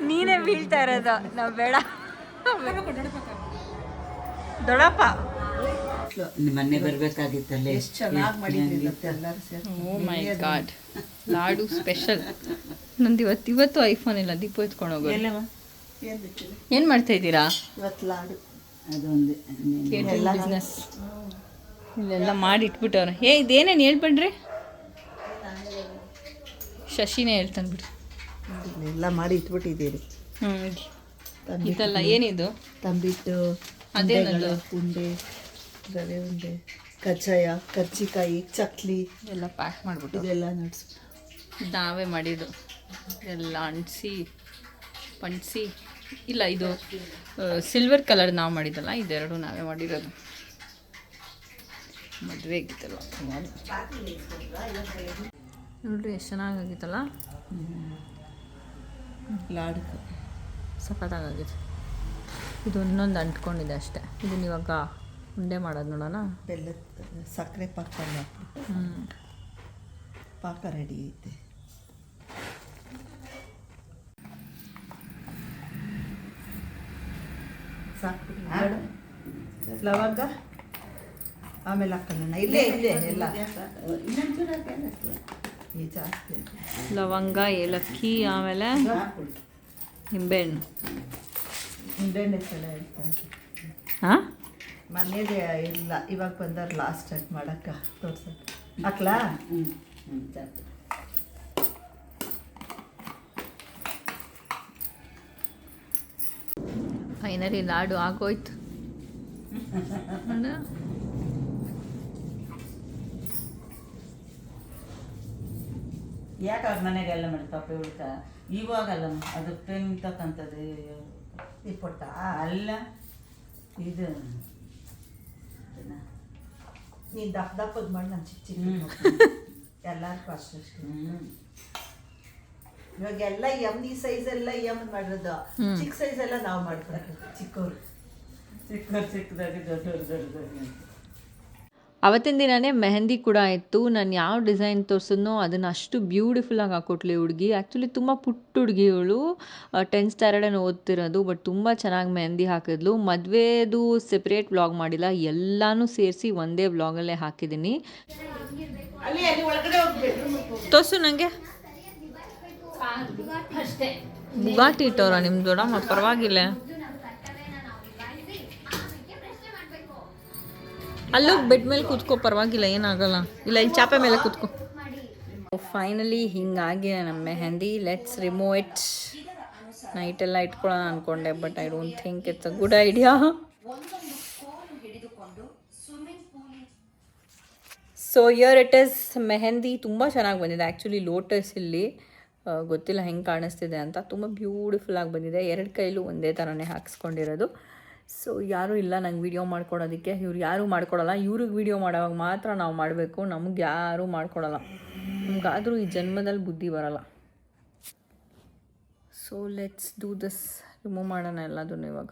ನೀನೇ ಬೀಳ್ತಾ ಇರೋದು, ನಾವು ಬೇಡ. ದೊಡ್ಡಪ್ಪ ಮೊನ್ನೆ ಬರ್ಬೇಕಾಗಿತ್ತಲ್ಲ, ಎಷ್ಟು ಚೆನ್ನಾಗಿ ಮಾಡಿದ್ರಿ ಎಲ್ಲರೂ ಸೇರಿ. ಓ ಮೈ ಗಾಡ್, ಲಾಡು ಸ್ಪೆಷಲ್. ನಂದು ಇವತ್ತು ಐಫೋನ್ ಇಲ್ಲ, ದೀಪ ಎತ್ಕೊಂಡು ಹೋಗೋದು. ಏನು ಮಾಡ್ತಾ ಇದ್ದೀರಾ? ಇವತ್ತು ಲಾಡು ಅದೊಂದು ಬಿಸ್ನೆಸ್ ಇಲ್ಲೆಲ್ಲ ಮಾಡಿ ಇಟ್ಬಿಟ್ಟವ್ರೆ. ಇದೇನೇನು ಹೇಳ್ಬಿಡ್ರಿ, ಶಶಿನೇ ಹೇಳ್ತಾನೆ ಬಿಡ್ರಿ. ಎಲ್ಲ ಮಾಡಿ ಇಟ್ಬಿಟ್ಟಿದ್ದೀರಿ. ಇದೆಲ್ಲ ಏನಿದು? ತಂಬಿಟ್ಟು, ಅದೇನದು? ಉಂಡೆ, ರವೆ ಉಂಡೆ, ಕಜ್ಜಾಯ, ಕರ್ಜಿಕಾಯಿ, ಚಕ್ಲಿ ಎಲ್ಲ ಪ್ಯಾಕ್ ಮಾಡಿಬಿಟ್ಟು ಇದೆಲ್ಲ ನಡ್ಸ್ ನಾವೇ ಮಾಡಿದ್ದು ಎಲ್ಲ ಅಂಟಿಸಿ ಪಂಟಿಸಿ. ಇಲ್ಲ, ಇದು ಸಿಲ್ವರ್ ಕಲರ್ ನಾವು ಮಾಡಿದ್ದಲ್ಲ, ಇದೆರಡು ನಾವೇ ಮಾಡಿರೋದು. ಮದುವೆ ಆಗಿತ್ತಲ್ಲ ನೋಡ್ರಿ, ಎಷ್ಟು ಚೆನ್ನಾಗಾಗಿತ್ತಲ್ಲ. ಲಾಡು ಸಖತ್ತಾಗಿದೆ. ಇದು ಇನ್ನೊಂದು ಅಂಟ್ಕೊಂಡಿದೆ ಅಷ್ಟೇ. ಇದನ್ನ ಇವಾಗ ಉಂಡೆ ಮಾಡೋದು ನೋಡೋಣ. ಬೆಲ್ಲದ ಸಕ್ಕರೆ ಪಾಕ ಪಾಕ ರೆಡಿ ಐತೆ. ಸಾಕು ಲವಂಗ ಆಮೇಲೆ ಹಾಕೋಣ. ಇಲ್ಲೇ ಎಲ್ಲ ಜಾಸ್ತಿ ಲವಂಗ, ಏಲಕ್ಕಿ, ಆಮೇಲೆ ನಿಂಬೆಹಣ್ಣು. ನಿಂಬೆಹಣ್ಣು ಸಲ ಹೇಳ್ತಾನೆ. ಹಾಂ, ಮನೇಲಿ ಇಲ್ಲ, ಇವಾಗ ಬಂದವ್ರು ಲಾಸ್ಟ್ ಟೈಮ್ ಮಾಡಕ್ಕ ತೋರ್ಸಕ್ಕೆ. ಹಾಕ್ಲಾ? ಫೈನಲಿ ಲಾಡು ಆಗೋಯ್ತು. ಯಾಕೆ ಅವ್ರ ಮನೆಗೆಲ್ಲ ಮಾಡಿ ಪಾಪೆ ಹುಡ್ಕ ಇವಾಗಲ್ಲ, ಅದು ಪೆನ್ ತಕ್ಕಂಥದ್ದು ಇಪ್ಪಟ್ಟ ಅಲ್ಲ, ಇದು ನೀನು ದಪ್ಪ ದಪ್ಪದ ಮಾಡಿ ನಾನು ಚಿಕ್ಕ ಚಿಕ್ಕ ಎಲ್ಲರಿಗೂ ಅಷ್ಟಷ್ಟು. ಇವಾಗ ಎಲ್ಲ ಈ ಸೈಜ್ ಎಲ್ಲ ಮಾಡಿರೋದು, ಚಿಕ್ಕ ಸೈಜ್ ಎಲ್ಲ ನಾವು ಮಾಡ್ಕೊಳಕ್ಕೆ ಚಿಕ್ಕವರು ಚಿಕ್ಕದಾಗಿ ದೊಡ್ಡವ್ರು. ಅವತ್ತಿನ ದಿನವೇ ಮೆಹಂದಿ ಕೂಡ ಇತ್ತು. ನಾನು ಯಾವ ಡಿಸೈನ್ ತೋರಿಸಿದ್ನೋ ಅದನ್ನು ಅಷ್ಟು ಬ್ಯೂಟಿಫುಲ್ಲಾಗಿ ಹಾಕೊಟ್ಲಿ ಹುಡುಗಿ. ಆ್ಯಕ್ಚುಲಿ ತುಂಬ ಪುಟ್ಟ ಹುಡುಗಿ ಇವಳು, 10th ಸ್ಟ್ಯಾಂಡರ್ಡ್ ಓದ್ತಿರೋದು. ಬಟ್ ತುಂಬ ಚೆನ್ನಾಗಿ ಮೆಹಂದಿ ಹಾಕಿದ್ಲು. ಮದುವೆದು ಸೆಪ್ರೇಟ್ ವ್ಲಾಗ್ ಮಾಡಿಲ್ಲ, ಎಲ್ಲನೂ ಸೇರಿಸಿ ಒಂದೇ ವ್ಲಾಗಲ್ಲೇ ಹಾಕಿದ್ದೀನಿ. ತೋರಿಸು ನನಗೆ. ಬುಗಾಟಿ ಇಟ್ಟವ್ರ ನಿಮ್ಮ ದೊಡ್ಡಮ್ಮ? ಪರವಾಗಿಲ್ಲ, ಅಲ್ಲೂ ಬೆಡ್ ಮೇಲೆ ಕೂತ್ಕೋ, ಪರವಾಗಿಲ್ಲ, ಏನಾಗಲ್ಲ. ಇಲ್ಲ, ಇಲ್ಲಿ ಚಾಪೆ ಮೇಲೆ ಕೂತ್ಕೋ. ಫೈನಲಿ ಹಿಂಗಾಗಿದೆ ನಮ್ಮ ಮೆಹಂದಿ. Let's remove it. ನೈಟೆಲ್ಲ ಇಟ್ಕೊಳ್ಳೋಣ ಅಂದ್ಕೊಂಡೆ, but I don't think it's a good idea. So here it is mehndi. ತುಂಬ ಚೆನ್ನಾಗಿ ಬಂದಿದೆ ಆ್ಯಕ್ಚುಲಿ. ಲೋಟಸ್ ಇಲ್ಲಿ ಗೊತ್ತಿಲ್ಲ ಹೆಂಗೆ ಕಾಣಿಸ್ತಿದೆ ಅಂತ, ತುಂಬ ಬ್ಯೂಟಿಫುಲ್ಲಾಗಿ ಬಂದಿದೆ. 2 ಕೈಲೂ ಒಂದೇ ಥರನೇ ಹಾಕ್ಸ್ಕೊಂಡಿರೋದು. ಸೊ ಯಾರೂ ಇಲ್ಲ ನಂಗೆ ವೀಡಿಯೋ ಮಾಡ್ಕೊಡೋದಕ್ಕೆ. ಇವ್ರು ಯಾರೂ ಮಾಡ್ಕೊಡಲ್ಲ. ಇವ್ರಿಗೆ ವೀಡಿಯೋ ಮಾಡೋವಾಗ ಮಾತ್ರ ನಾವು ಮಾಡಬೇಕು, ನಮಗೆ ಯಾರೂ ಮಾಡ್ಕೊಡಲ್ಲ. ನಮಗಾದರೂ ಈ ಜನ್ಮದಲ್ಲಿ ಬುದ್ಧಿ ಬರಲ್ಲ. So let's do this. Remove ಮಾಡೋಣ ಎಲ್ಲದನ್ನು ಇವಾಗ.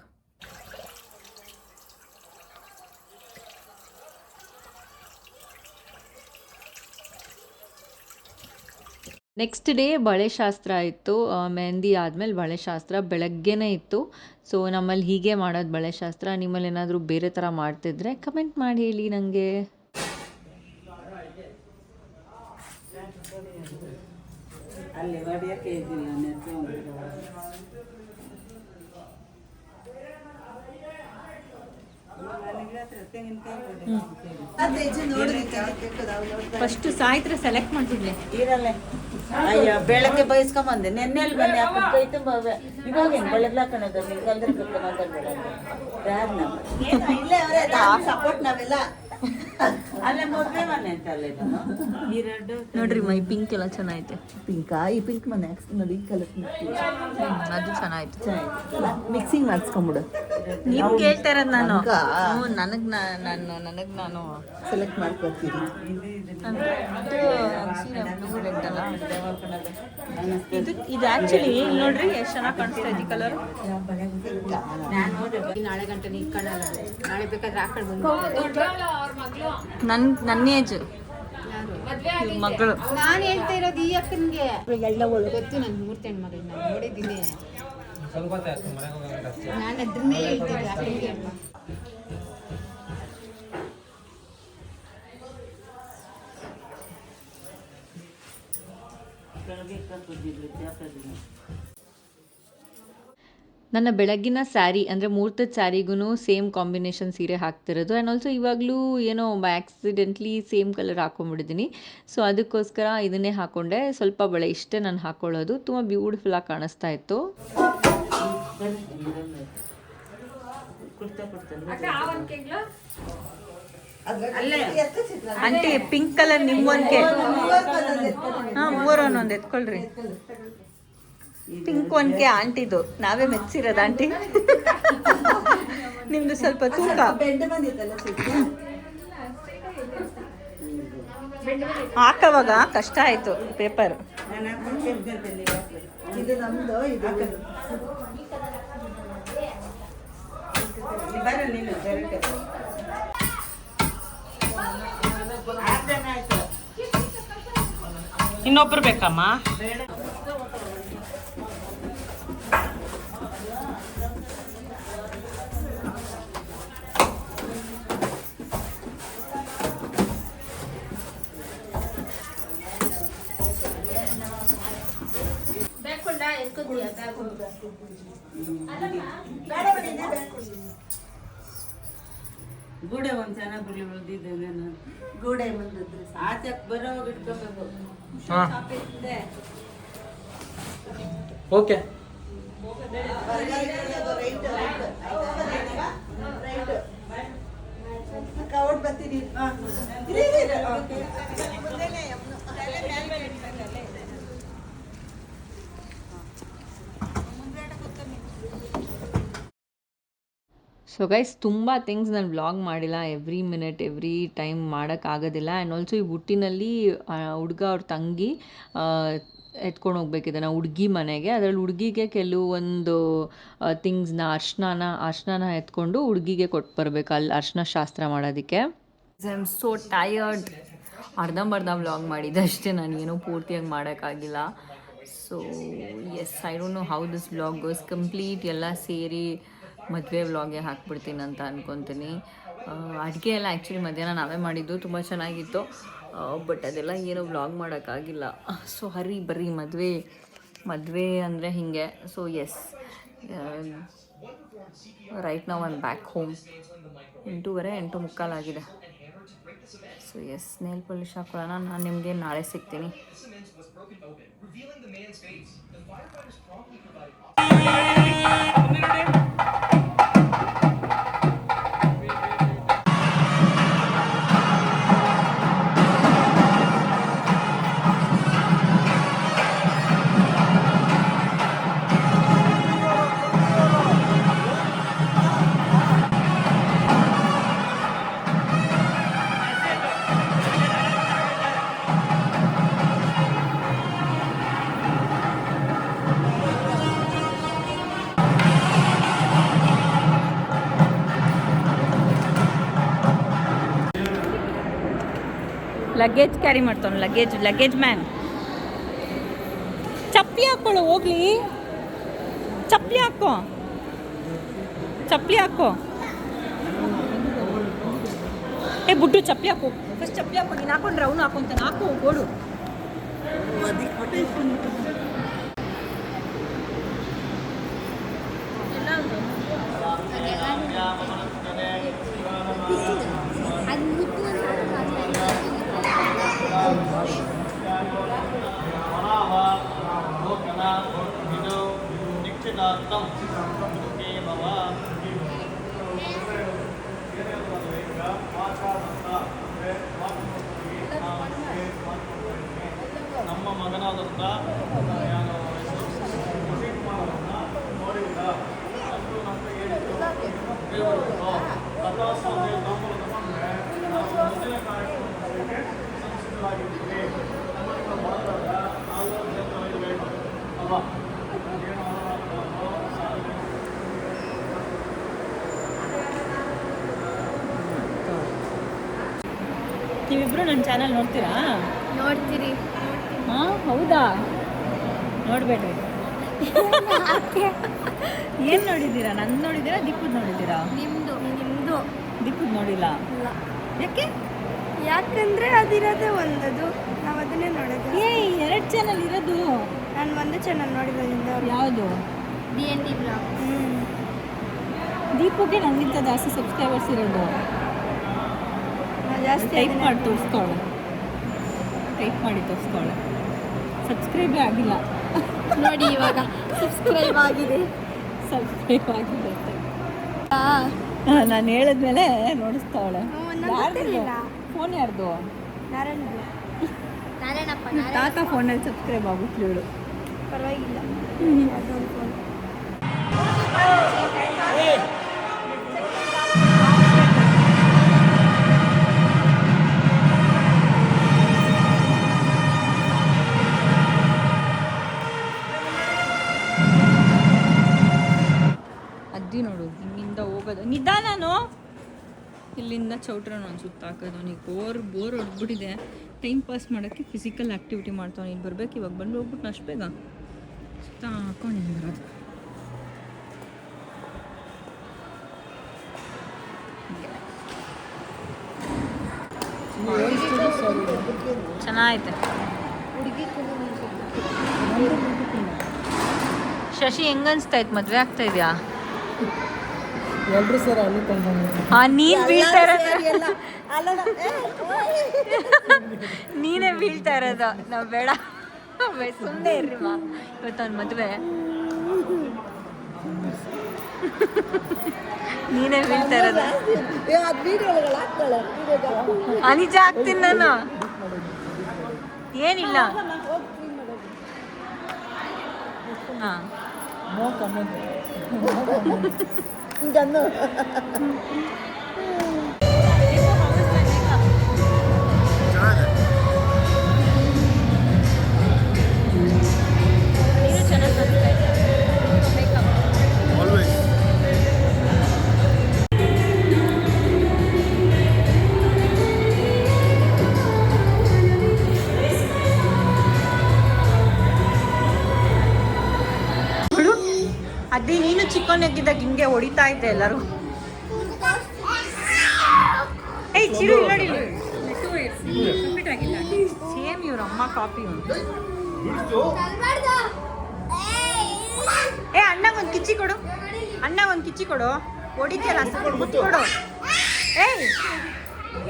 ನೆಕ್ಸ್ಟ್ ಡೇ ಬಳೆಶಾಸ್ತ್ರ ಇತ್ತು. ಮೆಹಂದಿ ಆದಮೇಲೆ ಬಳೆಶಾಸ್ತ್ರ ಬೆಳಗ್ಗೆನೇ ಇತ್ತು. ಸೊ ನಮ್ಮಲ್ಲಿ ಹೀಗೆ ಮಾಡೋದು ಬಳೆಶಾಸ್ತ್ರ. ನಿಮ್ಮಲ್ಲಿ ಏನಾದರೂ ಬೇರೆ ಥರ ಮಾಡ್ತಿದ್ರೆ ಕಮೆಂಟ್ ಮಾಡಿ ಹೇಳಿ ನನಗೆ. ಅಲ್ಲಿ ಹೊಡೆಯೋಕ್ಕೆ ಇದ್ದಿಲ್ಲ, ಫಸ್ಟ್ ಸಾಯ್ತ್ರೆ ಸೆಲೆಕ್ಟ್ ಮಾಡ್ತಿದ್ವಿ. ಇರಲ್ಲ, ಅಯ್ಯ ಬೆಳಗ್ಗೆ ಬಯಸ್ಕೊಂಬಂದೆ. ನೆನ್ನೆಲ್ಲಿ ಬನ್ನಿ ಹಾಕೊಂಡು ಕೈ ತುಂಬ ಇವಾಗ ಏನು ಬೆಳಗ್ಗೆ ಹಾಕೋಣದ ನೀವು ಕಲ್ದ್ರೆ ಮಾತಾಡ್ಬೇಡ. ಇಲ್ಲೇ ಅವರೇ ಸಪೋರ್ಟ್ ನಾವೆಲ್ಲ. ಅಲ್ಲೇ ಮದುವೆ ಮನೆ ಅಂತ ಅಲ್ಲ ಇದನ್ನು. ಎರಡು ನೋಡ್ರಿ ಮೈ ಪಿಂಕ್ ಎಲ್ಲ ಚೆನ್ನಾಗೈತೆ. ಪಿಂಕಾ? ಈ ಪಿಂಕ್ ಮನೆ ನೋಡಿ, ಈ ಕಲರ್ ಅದು ಚೆನ್ನಾಗಿತ್ತು. ಚೆನ್ನಾಗಿತ್ತು. ಮಿಕ್ಸಿಂಗ್ ಮಾಡಿಸ್ಕೊಂಬಿಡು. ನೀವು ಕೇಳ್ತಾ ಇರೋದು ನಾನು. ನನಗೆ ನಾನು ಸೆಲೆಕ್ಟ್ ಮಾಡ್ಕೊತೀರಿ. ಇದು ಆ್ಯಕ್ಚುಲಿ ನೋಡ್ರಿ ಎಷ್ಟು ಚೆನ್ನಾಗಿ ಕಾಣಿಸ್ತಾ ಇದೆ ಕಲರ್. ನಾಳೆ ಗಂಟೆ ನಿಂತ್ಕೊಳ್ಳಲ್ಲ, ನಾಳೆ ಬೇಕಾದ್ರೆ ಹಾಕೊಂಡು ನನ್ನ ನನ್ನ ಏಜ್ ಮಗಳು. ನಾನು ಹೇಳ್ತಾ ಇರೋದು ಈ ಅಕ್ಕನಿಗೆ ಗೊತ್ತು, ನನ್ನ ಮೂರ್ತಿ ಹೆಣ್ಮಗಳು ನಾನು ನೋಡಿದ್ದೀನಿ. ನಾನು ಅದನ್ನೇ ಹೇಳ್ತಿದ್ದೆ ಅಕ್ಕನಿಗೆ. ನನ್ನ ಬೆಳಗ್ಗಿನ ಸ್ಯಾರಿ ಅಂದರೆ ಮುಹೂರ್ತದ ಸ್ಯಾರಿಗೂ ಸೇಮ್ ಕಾಂಬಿನೇಷನ್ ಸೀರೆ ಹಾಕ್ತಿರೋದು. ಆ್ಯಂಡ್ ಆಲ್ಸೋ ಇವಾಗಲೂ ಏನೋ ಆ್ಯಕ್ಸಿಡೆಂಟ್ಲಿ ಸೇಮ್ ಕಲರ್ ಹಾಕ್ಕೊಂಡ್ಬಿಟ್ಟಿದ್ದೀನಿ. ಸೊ ಅದಕ್ಕೋಸ್ಕರ ಇದನ್ನೇ ಹಾಕ್ಕೊಂಡೆ. ಸ್ವಲ್ಪ ಬಳೆ ಇಷ್ಟೇ ನಾನು ಹಾಕ್ಕೊಳ್ಳೋದು. ತುಂಬ ಬ್ಯೂಟಿಫುಲ್ಲಾಗಿ ಕಾಣಿಸ್ತಾ ಇತ್ತು. ಆಂಟಿ ಪಿಂಕ್ ಕಲರ್ ನಿಮ್ಗೊಂದ್ಕೆ ಹಾಂ 3 ಒಂದೊಂದು ಎತ್ಕೊಳ್ರಿ. ಪಿಂಕ್ ಒನ್ಕೆ ಆಂಟಿದು ನಾವೇ ಮೆಚ್ಚಿರೋದು ಆಂಟಿ. ನಿಮ್ದು ಸ್ವಲ್ಪ ತೂಕ ಹಾಕವಾಗ ಕಷ್ಟ ಆಯ್ತು ಪೇಪರ್. ಇದು ನಮ್ದು ಇದು ಇನ್ನೊಬ್ರು ಬೇಕಮ್ಮ. ಗೂಡೆ ಒಂದು ಚೆನ್ನಾಗಿ ಬರಲಿ ಉಳಿದಿದ್ದೆ ನಾನು ಗೂಡೆ ಬಂದಿದ್ರು ಆಚೆ ಬರೋವಾಗ ಇಟ್ಕೋಬೇಕು. ಓಕೆ ಕವರ್ ಬರ್ತೀನಿ. ಸೊ ಗೈಸ್ ತುಂಬ ಥಿಂಗ್ಸ್ ನಾನು ವ್ಲಾಗ್ ಮಾಡಿಲ್ಲ. ಎವ್ರಿ ಮಿನಿಟ್ ಎವ್ರಿ ಟೈಮ್ ಮಾಡೋಕ್ಕಾಗೋದಿಲ್ಲ. ಆ್ಯಂಡ್ ಆಲ್ಸೋ ಈ ಬುಟ್ಟಿನಲ್ಲಿ ಹುಡುಗ ಅವ್ರ ತಂಗಿ ಎತ್ಕೊಂಡು ಹೋಗ್ಬೇಕಿದೆ ನಾವು ಹುಡುಗಿ ಮನೆಗೆ. ಅದರಲ್ಲಿ ಹುಡುಗಿಗೆ ಕೆಲವೊಂದು ಥಿಂಗ್ಸ್ನ ಅರ್ಶಿನ ಎತ್ಕೊಂಡು ಹುಡುಗಿಗೆ ಕೊಟ್ಟು ಬರಬೇಕು ಅಲ್ಲಿ ಅರ್ಶಿನ ಶಾಸ್ತ್ರ ಮಾಡೋದಕ್ಕೆ. I am so tired. ಅರ್ಧಂಬರ್ಧ ವ್ಲಾಗ್ ಮಾಡಿದ್ದೆ ಅಷ್ಟೇ, ನಾನು ಏನೂ ಪೂರ್ತಿಯಾಗಿ ಮಾಡೋಕ್ಕಾಗಿಲ್ಲ. So yes, I don't know how this vlog goes. Complete ಎಲ್ಲ ಸೇರಿ ಮದುವೆ ವ್ಲಾಗೆ ಹಾಕ್ಬಿಡ್ತೀನಿ ಅಂತ ಅಂದ್ಕೊತೀನಿ. ಅಡುಗೆ ಎಲ್ಲ ಆ್ಯಕ್ಚುಲಿ ಮಧ್ಯಾಹ್ನ ನಾವೇ ಮಾಡಿದ್ದು, ತುಂಬ ಚೆನ್ನಾಗಿತ್ತು. ಬಟ್ ಅದೆಲ್ಲ ಏನೋ ವ್ಲಾಗ್ ಮಾಡೋಕ್ಕಾಗಿಲ್ಲ. ಸೊ ಬರೀ ಮದುವೆ ಅಂದರೆ ಹೀಗೆ. ಸೊ ಎಸ್, ರೈಟ್ ನಾವು ಐ ಆಮ್ ಬ್ಯಾಕ್ ಹೋಮ್. 8:30 ಆಗಿದೆ. ಸೊ ಎಸ್, ನೇಲ್ ಪಾಲಿಶ್ ಹಾಕೊಳ್ಳೋಣ. ನಾನು ನಿಮಗೆ ನಾಳೆ ಸಿಗ್ತೀನಿ. ಲಗೇಜ್ ಕ್ಯಾರಿ ಮಾಡ್ತಾನೆ. Luggage man. ಚಪ್ಪಲಿ ಹಾಕ್ಕೊಳ್ಳು ಹೋಗ್ಲಿ. ಚಪ್ಪಲಿ ಹಾಕೋ. ಬುಡ್ಡು ಚಪ್ಪಲಿ ಹಾಕೋ. ಫಸ್ಟ್ ಚಪ್ಪಲಿ ಹಾಕೋ. ನೀನು ಹಾಕೊಂಡ್ರೆ ಅವನು ಹಾಕೊಂತಾನೆ. ಹಾಕೋ ಗೋಡು. ನಮ್ಮ ಮಗನಾದಂಥ ನೀವಿಬ್ರು ನನ್ನ ಚಾನಲ್ ನೋಡ್ತೀರಾ? ನೋಡ್ತೀರಿ ಹಾಂ ಹೌದಾ? ನೋಡಬೇಡ್ರಿ. ಏನು ನೋಡಿದ್ದೀರಾ? ನನ್ನ ನೋಡಿದ್ದೀರಾ? ದೀಪದ್ ನೋಡಿದ್ದೀರಾ? ನಿಮ್ಮದು ದೀಪದ್ ನೋಡಿಲ್ಲ. ಯಾಕೆ? ಯಾಕಂದ್ರೆ ಅದಿರೋದೇ ಒಂದದು, ನಾವು ಅದನ್ನೇ ನೋಡೋದು. ಏ 2 ಚಾನಲ್ ಇರೋದು. ನಾನು ಒಂದೇ ಚಾನಲ್ ನೋಡಿರೋದ್ರಿಂದ ಯಾವುದು? DND blog. ದೀಪಕ್ಕೆ ನನಗಿಂತ ಜಾಸ್ತಿ ಸಬ್ಸ್ಕ್ರೈಬರ್ಸ್ ಇರೋದು. ಜಾಸ್ತಿ ಟೈಪ್ ಮಾಡಿ ತೋರಿಸ್ಕೊಳ್ಳೆ. ಸಬ್ಸ್ಕ್ರೈಬೇ ಆಗಿಲ್ಲ. ನೋಡಿ ಇವಾಗ ಸಬ್ಸ್ಕ್ರೈಬ್ ಆಗಿದೆ. ನಾನು ಹೇಳಿದ್ಮೇಲೆ ನೋಡಿಸ್ತಾವಳೆ. ಗೊತ್ತಿರಲಿಲ್ಲ. ಫೋನ್ ಯಾರ್ದು? ನಾರಾಯಣಪ್ಪ ತಾತ ಫೋನಲ್ಲಿ ಸಬ್ಸ್ಕ್ರೈಬ್ ಆಗುತ್ತೆ ಹೇಳು. ಪರವಾಗಿಲ್ಲ. ಅದೊಂದು ಫೋನ್. ಅದ್ದಿ ನೋಡು ಹಿಂಗಿಂದ ಹೋಗೋದು ನಿಧಾನನು. ಇಲ್ಲಿಂದ ಚೌಟ್ರನ ಒಂದು ಸುತ್ತ ಹಾಕೋದು. ಅವನಿಗೆ ಬೋರ್ ಹೊಡ್ಬಿಟ್ಟಿದೆ. ಟೈಮ್ ಪಾಸ್ ಮಾಡೋಕ್ಕೆ ಫಿಸಿಕಲ್ ಆ್ಯಕ್ಟಿವಿಟಿ ಮಾಡ್ತಾವೆ. ಇಲ್ಲಿ ಬರ್ಬೇಕು. ಇವಾಗ ಬಂದು ಹೋಗ್ಬಿಟ್ಟು ಅಷ್ಟು ಬೇಗ ಸುತ್ತ ಹಾಕೊಂಡು ಹಿಂಗೆ ಬರೋದು. ಚೆನ್ನಾಗೈತೆ. ಶಶಿ ಹೆಂಗನ್ಸ್ತಾಯ್ತು? ಮದುವೆ ಆಗ್ತಾ ಇದೆಯಾ? ಎಲ್ರು ಸರ್ ಅಲ್ಲಿ ನೀನ್ ಬೀಳ್ತಾ ಇರೋದು. ನೀನೇ ಬೀಳ್ತಾ ಇರೋದು. ನಾವು ಬೇಡ ಸುಮ್ಮನೆ ಇರ್ರಿ ಮಾ. ಇವತ್ತೊಂದು ಮದುವೆ ನೀನೇ ಬೀಳ್ತಾ ಇರೋದು. ನಿಜ ಆಗ್ತೀನಿ ನಾನು. ಏನಿಲ್ಲ. ಹಾಂ ಅದೇ ನೀನು ಚಿಕ್ಕವನಾಗಿದ್ದಾಗ ಹಿಂಗೆ ಹೊಡಿತಾ ಇದ್ದೆ ಎಲ್ಲರೂ. ಏಯ್ ಚಿರು ನೋಡಿ, ಸೇಮ್ ಇವ್ರ ಅಮ್ಮ ಕಾಪಿ ಉಂಟು. ಏ ಅಣ್ಣಗೊಂದು ಕಿಚ್ಚಿ ಕೊಡು, ಅಣ್ಣಗೊಂದು ಕಿಚ್ಚಿ ಕೊಡು. ಹೊಡಿತೀಯಲ್ಲ ಮುತ್ಕೊಡು. ಏಯ್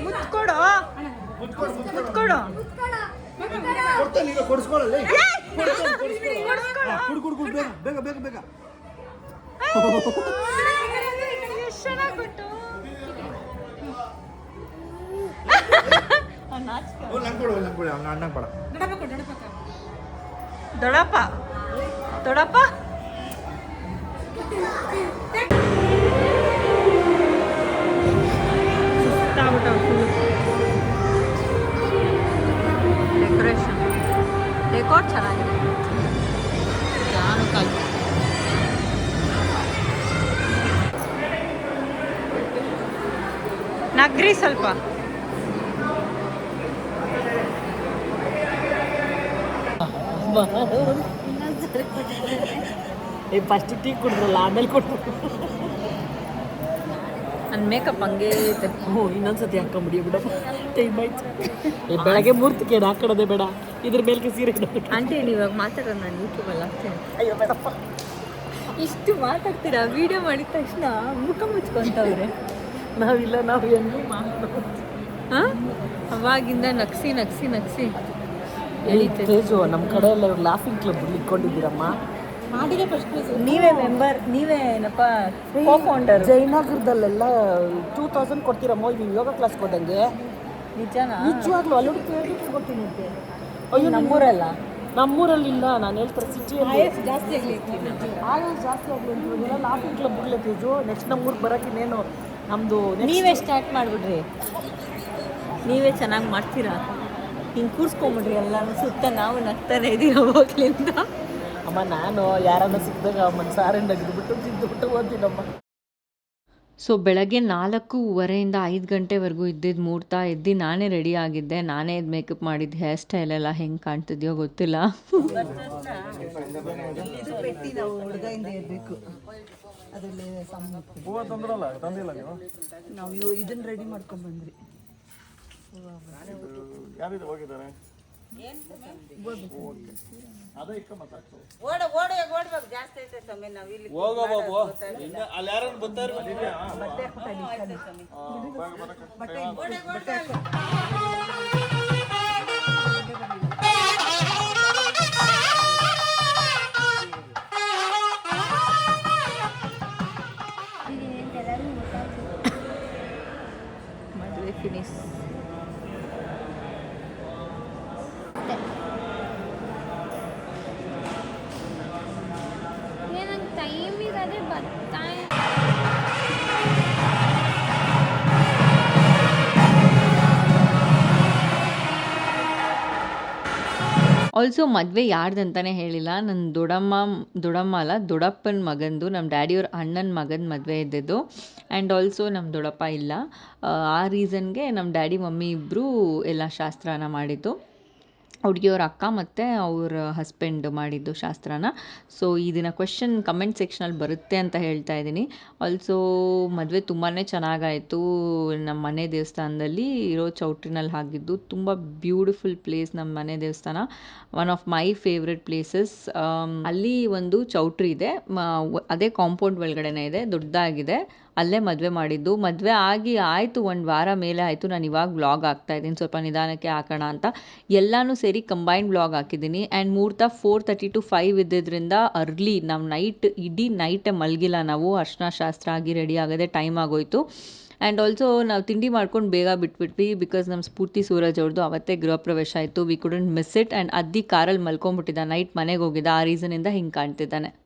ಮುತ್ಕೊಡು, ಮುತ್ಕೊಡು. ದೊಡಪ್ಪ ದೊಡಪ್ಪ ಡೆಕೋರೇಷನ್ ಡೆಕೋರ್ ಚೆನ್ನಾಗಿದೆ. ನಾನು ಕಲ್ ನಗ್ರಿ ಸ್ವಲ್ಪ. ಫಸ್ಟ್ ಟೀ ಕುಡಿದ್ರಲ್ಲ, ಆಮೇಲೆ ಕೊಡ್ರು. ನನ್ನ ಮೇಕಪ್ ಹಂಗೆ ಐತೆ. ಹ್ಞೂ, ಇನ್ನೊಂದ್ಸತಿ ಹಾಕೊಂಬಿಡಿ ಬಿಡಪ್ಪ, ಟೈಮ್ ಆಯ್ತು. ಬೆಳಗ್ಗೆ ಮೂರ್ತಿಗೆ ಏನು ಹಾಕೊಳ್ಳೋದೇ ಬೇಡ, ಇದ್ರ ಮೇಲೆ ಸೀರೆ ಆಂಟಿ ನೀವು ಇವಾಗ ಮಾತಾಡೋದು ನಾನು ಯೂಟ್ಯೂಬಲ್ಲಿ ಹಾಕ್ತೇನೆ. ಅಯ್ಯೋ ಬೇಡಪ್ಪ. ಇಷ್ಟು ಮಾತಾಡ್ತೀರಾ? ವಿಡಿಯೋ ಮಾಡಿದ ತಕ್ಷಣ ಮುಖ ಮುಚ್ಕೊಂತವ್ರೆ. ನಾವಿಲ್ಲ, ನಾವು ಹೆಂಗೂ ಮಾತಾಡೋದು. ಹಾಂ, ಅವಾಗಿಂದ ನಗ್ಸಿ ನಗ್ಸಿ ನಗ್ಸಿ ತೇಜು, ನಮ್ಮ ಕಡೆ ಎಲ್ಲ ಇವ್ರು ಲಾಫಿಂಗ್ ಕ್ಲಬ್ ಇಟ್ಕೊಂಡಿದ್ದೀರಮ್ಮ. ಮಾಡಿದೆ ಫಸ್ಟ್ ನೀವೇ ಮೆಂಬರ್, ನೀವೇನಪ್ಪ ಕೋ-ಫೌಂಡರ್. ಜಯನಗರದಲ್ಲೆಲ್ಲ 2000 ಕೊಡ್ತೀರಮ್ಮ ನೀವು ಯೋಗ ಕ್ಲಾಸ್ಗೆ ಹೋದಂಗೆ. ನಿಜನಾ? ನಿಜವಾಗ್ಲೂ ಅಲ್ಲಿ ಕೊಡ್ತೀನಿ ಅಂತೆ. ಅಯ್ಯೋ ನಮ್ಮೂರಲ್ಲ, ನಮ್ಮೂರಲ್ಲಿಲ್ಲ, ನಾನು ಹೇಳ್ತಾರೆ ಸಿಟಿಯಲ್ಲಿ ಜಾಸ್ತಿ ಆಗಲಿ. ಆಯಸ್ ಜಾಸ್ತಿ ಆಗಲಿ ಅಂತ ಇವಾಗೆಲ್ಲ ಲಾಫಿಂಗ್ ಕ್ಲಬ್ ಇರಲಿ ತೇಜು. ನೆಕ್ಸ್ಟ್ ನಮ್ಮೂರಿಗೆ ಬರೋಕ್ಕೆ ಇನ್ನೇನು ನಮ್ಮದು. ನೀವೇ ಸ್ಟಾರ್ಟ್ ಮಾಡಿಬಿಡ್ರಿ, ನೀವೇ ಚೆನ್ನಾಗಿ ಮಾಡ್ತೀರಾ. ಹಿಂಗೆ ಕೂರಿಸ್ಕೊಂಬಿಡ್ರಿ ಎಲ್ಲರೂ ಸುತ್ತ. ನಾವು ನಗ್ತಾನೆ ಇದ್ದೀವಿ ಅವಾಗಲಿಂದ. ಅಮ್ಮ ನಾನು ಯಾರನ್ನ ಸಿಕ್ಕಿದಾಗ ಅಮ್ಮನ ಸಾರನ್ನ ಅಗ್ದುಬಿಟ್ಟು ತಿಂದುಬಿಟ್ಟು ಓದ್ತೀನಮ್ಮ. ಸೊ ಬೆಳಗ್ಗೆ 4:15 5 ಗಂಟೆವರೆಗೂ ಇದ್ದಿದ್ದು ಮುಹೂರ್ತ. ಎದ್ದು ನಾನೇ ರೆಡಿ ಆಗಿದ್ದೆ, ನಾನೇ ಇದು ಮೇಕಪ್ ಮಾಡಿದ್ದು. ಹೇರ್ ಸ್ಟೈಲ್ ಎಲ್ಲ ಹೆಂಗೆ ಕಾಣ್ತಿದ್ಯೋ ಗೊತ್ತಿಲ್ಲ. ಇದು ಪೆಟ್ಟಿ ನಾವು ಹುಡುಗಯಿಂದ ಇರಬೇಕು ಅದರಲ್ಲಿ ನಾವು ಇದನ್ನ ರೆಡಿ ಮಾಡ್ಕೊಂಡ್ ಬಂದ್ರಿ. ಓಡ್ಬೇಕು ಜಾಸ್ತಿ ಐತೆ ಸ್ವಾಮಿ ನಾವು ಇಲ್ಲಿ ಮದುವೆ ಫಿನಿಶ್. ನಂಗೆ ಟೈಮಿಗಾದ್ರೆ ಬರ್ತಾ ಆಲ್ಸೋ ಮದುವೆ ಯಾರ್ದಂತಾನೆ ಹೇಳಿಲ್ಲ. ನನ್ನ ದೊಡ್ಡಮ್ಮ ಅಲ್ಲ, ದೊಡ್ಡಪ್ಪನ ಮಗಂದು, ನಮ್ಮ ಡ್ಯಾಡಿಯವ್ರ ಅಣ್ಣನ ಮಗನ ಮದುವೆ ಇದ್ದಿದ್ದು. ಆ್ಯಂಡ್ ಆಲ್ಸೋ ನಮ್ಮ ದೊಡ್ಡಪ್ಪ ಇಲ್ಲ. ಆ ರೀಸನ್ಗೆ ನಮ್ಮ ಡ್ಯಾಡಿ ಮಮ್ಮಿ ಇಬ್ಬರು ಎಲ್ಲ ಶಾಸ್ತ್ರನ ಮಾಡಿದ್ದು. ಹುಡುಗಿಯವ್ರ ಅಕ್ಕ ಮತ್ತು ಅವ್ರ ಹಸ್ಬೆಂಡ್ ಮಾಡಿದ್ದು ಶಾಸ್ತ್ರನ. ಸೊ ಇದನ್ನು ಕ್ವೆಶ್ಚನ್ ಕಮೆಂಟ್ ಸೆಕ್ಷನಲ್ಲಿ ಬರುತ್ತೆ ಅಂತ ಹೇಳ್ತಾ ಇದ್ದೀನಿ. ಆಲ್ಸೋ ಮದುವೆ ತುಂಬಾ ಚೆನ್ನಾಗಾಯಿತು. ನಮ್ಮ ಮನೆ ದೇವಸ್ಥಾನದಲ್ಲಿ ಇರೋ ಚೌಟ್ರಿನಲ್ಲಿ ಆಗಿದ್ದು. ತುಂಬ ಬ್ಯೂಟಿಫುಲ್ ಪ್ಲೇಸ್ ನಮ್ಮ ಮನೆ ದೇವಸ್ಥಾನ. One of my favourite places. ಅಲ್ಲಿ ಒಂದು ಚೌಟ್ರಿ ಇದೆ, ಅದೇ ಕಾಂಪೌಂಡ್ ಒಳಗಡೆನೇ ಇದೆ, ದೊಡ್ಡದಾಗಿದೆ. ಅಲ್ಲೇ ಮದುವೆ ಮಾಡಿದ್ದು. ಮದುವೆ ಆಯಿತು 1 ವಾರ ಮೇಲೆ ಆಯಿತು. ನಾನು ಇವಾಗ ವ್ಲಾಗ್ ಹಾಕ್ತಾಯಿದ್ದೀನಿ, ಸ್ವಲ್ಪ ನಿಧಾನಕ್ಕೆ ಹಾಕೋಣ ಅಂತ. ಎಲ್ಲನೂ ಸೇರಿ ಕಂಬೈನ್ಡ್ ವ್ಲಾಗ್ ಹಾಕಿದ್ದೀನಿ. ಆ್ಯಂಡ್ ಮುಹೂರ್ತ 4:30 to 5 ಇದ್ದಿದ್ದರಿಂದ ಅರ್ಲಿ ನಾವು ಇಡೀ ನೈಟೇ ಮಲಗಿಲ್ಲ ನಾವು. ಅರ್ಶಿನ ಶಾಸ್ತ್ರ ಆಗಿ ರೆಡಿ ಆಗೋದೇ ಟೈಮ್ ಆಗೋಯಿತು. ಆ್ಯಂಡ್ ಆಲ್ಸೋ ನಾವು ತಿಂಡಿ ಮಾಡ್ಕೊಂಡು ಬೇಗ ಬಿಟ್ಬಿಟ್ವಿ. ಬಿಕಾಸ್ ನಮ್ಮ ಸ್ಫೂರ್ತಿ ಸೂರಜ್ ಅವ್ರದ್ದು ಅವತ್ತೇ ಗೃಹ ಪ್ರವೇಶ ಆಯಿತು. V couldn't miss it. And ಅದ್ದಿ ಕಾರಲ್ಲಿ ಮಲ್ಕೊಂಡ್ಬಿಟ್ಟಿದ್ದ, ನೈಟ್ ಮನೆಗೆ ಹೋಗಿದ್ದ. ಆ ರೀಸನಿಂದ ಹಿಂಗೆ ಕಾಣ್ತಿದ್ದಾನೆ.